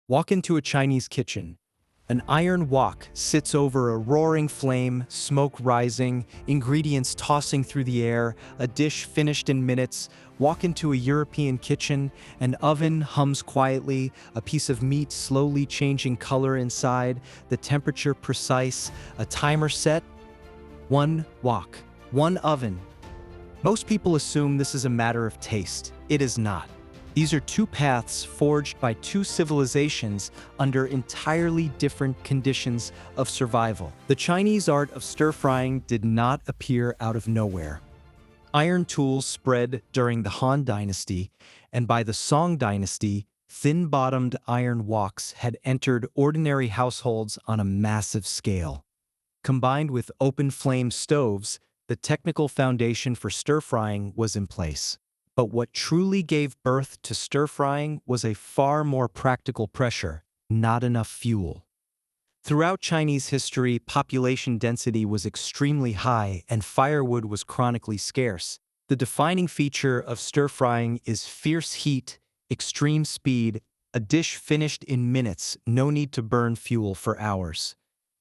Walk into a Chinese kitchen. An iron wok sits over a roaring flame, smoke rising, ingredients tossing through the air, a dish finished in minutes. Walk into a European kitchen, an oven hums quietly, a piece of meat slowly changing color inside, the temperature precise, a timer set. One wok, one oven. Most people assume this is a matter of taste. It is not. These are two paths forged by two civilizations under entirely different conditions of survival. The Chinese art of stir-frying did not appear out of nowhere. Iron tools spread during the Han Dynasty, and by the Song Dynasty, thin-bottomed iron woks had entered ordinary households on a massive scale. Combined with open-flame stoves, the technical foundation for stir-frying was in place. But what truly gave birth to stir-frying was a far more practical pressure: not enough fuel. Throughout Chinese history, population density was extremely high and firewood was chronically scarce. The defining feature of stir-frying is fierce heat, extreme speed, a dish finished in minutes, no need to burn fuel for hours.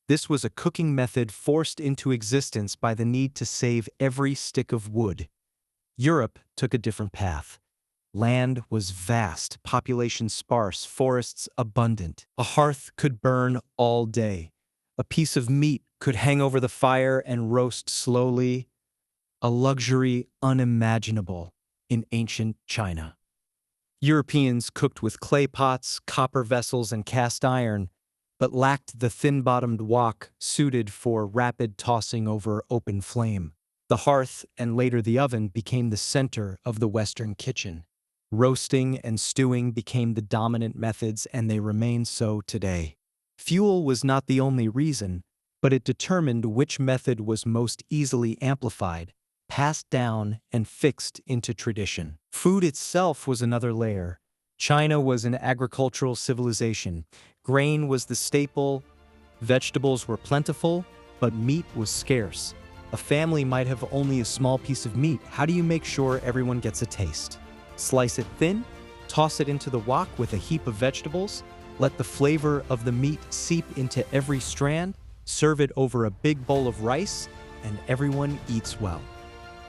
This was a cooking method forced into existence by the need to save every stick of wood. Europe took a different path. Land was vast, population sparse, forests abundant. A hearth could burn all day. A piece of meat could hang over the fire and roast slowly, a luxury unimaginable in ancient China. Europeans cooked with clay pots, copper vessels, and cast iron, but lacked the thin-bottomed wok suited for rapid tossing over open flame. The hearth, and later the oven, became the center of the Western kitchen. Roasting and stewing became the dominant methods, and they remain so today. Fuel was not the only reason, but it determined which method was most easily amplified, passed down, and fixed into tradition. Food itself was another layer. China was an agricultural civilization. Grain was the staple, vegetables were plentiful, but meat was scarce. A family might have only a small piece of meat. How do you make sure everyone gets a taste? Slice it thin, toss it into the wok with a heap of vegetables, let the flavor of the meat seep into every strand, serve it over a big bowl of rice, and everyone eats well.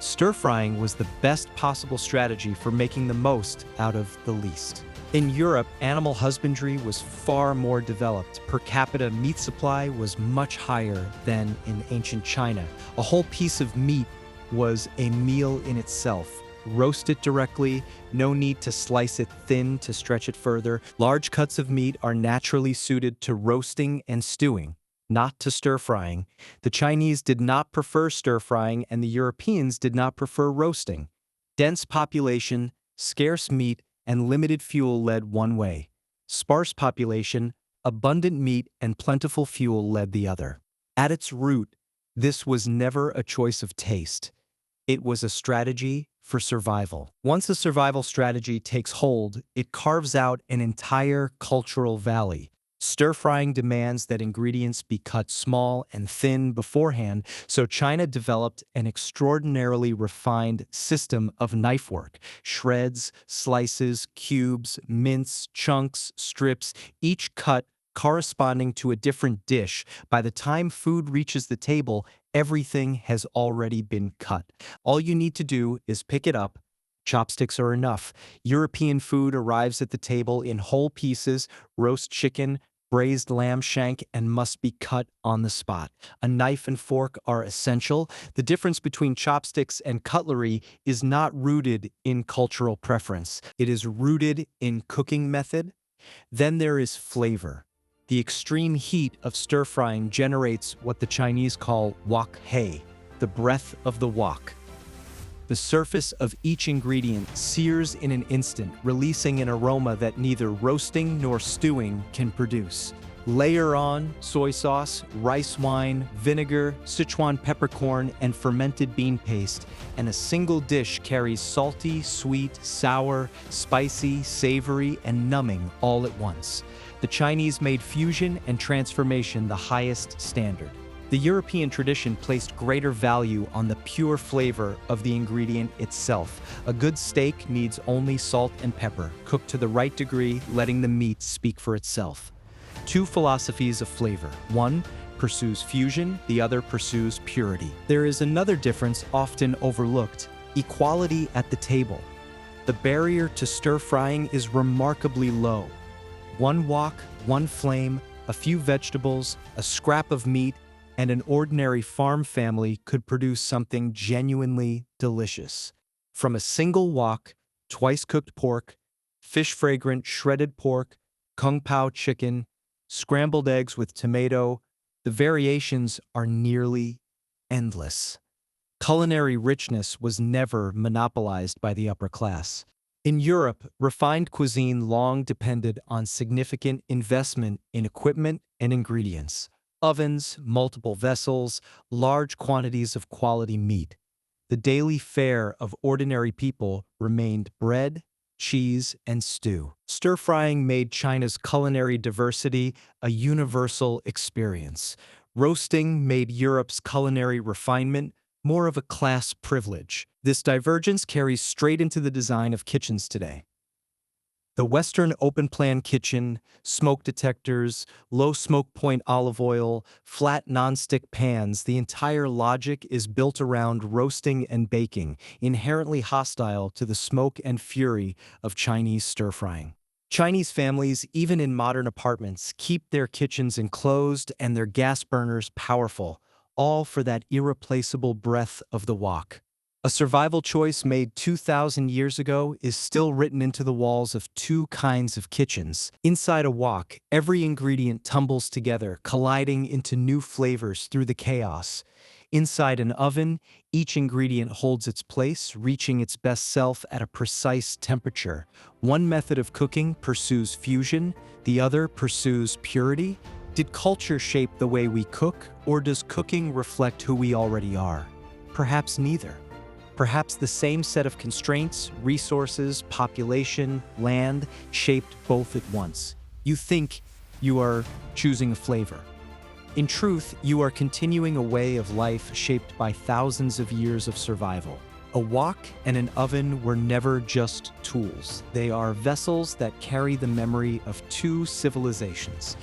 Stir-frying was the best possible strategy for making the most out of the least. In Europe, animal husbandry was far more developed. Per capita meat supply was much higher than in ancient China. A whole piece of meat was a meal in itself. Roast it directly, no need to slice it thin to stretch it further. Large cuts of meat are naturally suited to roasting and stewing, not to stir-frying. The Chinese did not prefer stir-frying, and the Europeans did not prefer roasting. Dense population, scarce meat, and limited fuel led one way. Sparse population, abundant meat, and plentiful fuel led the other. At its root, this was never a choice of taste. It was a strategy for survival. Once a survival strategy takes hold, it carves out an entire cultural valley. Stir-frying demands that ingredients be cut small and thin beforehand, so China developed an extraordinarily refined system of knife work. Shreds, slices, cubes, mince, chunks, strips, each cut corresponding to a different dish. By the time food reaches the table, everything has already been cut. All you need to do is pick it up. Chopsticks are enough. European food arrives at the table in whole pieces: roast chicken, braised lamb shank, and must be cut on the spot. A knife and fork are essential. The difference between chopsticks and cutlery is not rooted in cultural preference. It is rooted in cooking method. Then there is flavor. The extreme heat of stir-frying generates what the Chinese call wok hei, the breath of the wok. The surface of each ingredient sears in an instant, releasing an aroma that neither roasting nor stewing can produce. Layer on soy sauce, rice wine, vinegar, Sichuan peppercorn, and fermented bean paste, and a single dish carries salty, sweet, sour, spicy, savory, and numbing all at once. The Chinese made fusion and transformation the highest standard. The European tradition placed greater value on the pure flavor of the ingredient itself. A good steak needs only salt and pepper, cooked to the right degree, letting the meat speak for itself. Two philosophies of flavor. One pursues fusion, the other pursues purity. There is another difference often overlooked: equality at the table. The barrier to stir-frying is remarkably low. One wok, one flame, a few vegetables, a scrap of meat, and an ordinary farm family could produce something genuinely delicious. From a single wok, twice-cooked pork, fish-fragrant shredded pork, kung pao chicken, scrambled eggs with tomato, the variations are nearly endless. Culinary richness was never monopolized by the upper class. In Europe, refined cuisine long depended on significant investment in equipment and ingredients. Ovens, multiple vessels, large quantities of quality meat. The daily fare of ordinary people remained bread, cheese, and stew. Stir-frying made China's culinary diversity a universal experience. Roasting made Europe's culinary refinement more of a class privilege. This divergence carries straight into the design of kitchens today. The Western open-plan kitchen, smoke detectors, low smoke point olive oil, flat non-stick pans, the entire logic is built around roasting and baking, inherently hostile to the smoke and fury of Chinese stir-frying. Chinese families, even in modern apartments, keep their kitchens enclosed and their gas burners powerful, all for that irreplaceable breath of the wok. A survival choice made 2,000 years ago is still written into the walls of two kinds of kitchens. Inside a wok, every ingredient tumbles together, colliding into new flavors through the chaos. Inside an oven, each ingredient holds its place, reaching its best self at a precise temperature. One method of cooking pursues fusion, the other pursues purity. Did culture shape the way we cook, or does cooking reflect who we already are? Perhaps neither. Perhaps the same set of constraints, resources, population, land, shaped both at once. You think you are choosing a flavor. In truth, you are continuing a way of life shaped by thousands of years of survival. A wok and an oven were never just tools. They are vessels that carry the memory of two civilizations.